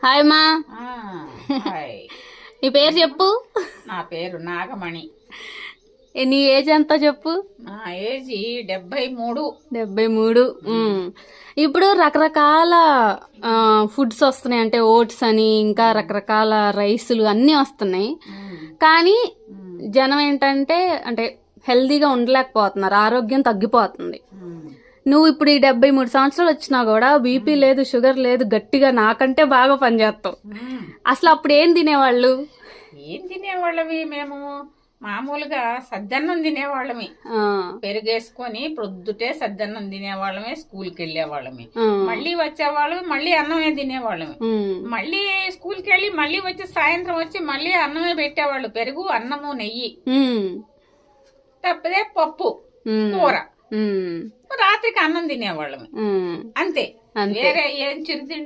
Hi మా. Hi. నీ పేరు చెప్పు. నా పేరు నాగమణి. నీ ఏజ్ ఎంత చెప్పు. నా ఏజ్ 73. 73. ఇప్పుడు రకరకాల ఫుడ్స్ వస్తున్నాయి, అంటే ఓట్స్ అని ఇంకా రకరకాల రైసులు అన్నీ వస్తున్నాయి. కానీ జనం ఏంటంటే అంటే హెల్దీగా ఉండలేకపోతున్నారు, ఆరోగ్యం తగ్గిపోతుంది. నువ్వు ఇప్పుడు ఈ 73 సంవత్సరాలు వచ్చినా కూడా బీపీ లేదు, షుగర్ లేదు, గట్టిగా నాకంటే బాగా పనిచేస్తావు. అసలు అప్పుడు ఏం తినేవాళ్ళు? ఏం తినేవాళ్ళమి మేము మామూలుగా సద్దన్నం తినేవాళ్ళమి. పెరుగేసుకొని ప్రొద్దుటే సద్దన్నం తినేవాళ్ళమే, స్కూల్కి వెళ్ళేవాళ్ళమి, మళ్ళీ వచ్చేవాళ్ళమి, మళ్ళీ అన్నమే తినేవాళ్ళమి. మళ్ళీ స్కూల్కి వెళ్ళి మళ్ళీ వచ్చి సాయంత్రం వచ్చి మళ్ళీ అన్నమే పెట్టేవాళ్ళు, పెరుగు, అన్నము, నెయ్యి, తప్పదే పప్పు, కూర. రాత్రికి అన్నం తినేవాళ్ళమి, అంతే. వేరే ఏం చిరుతిండి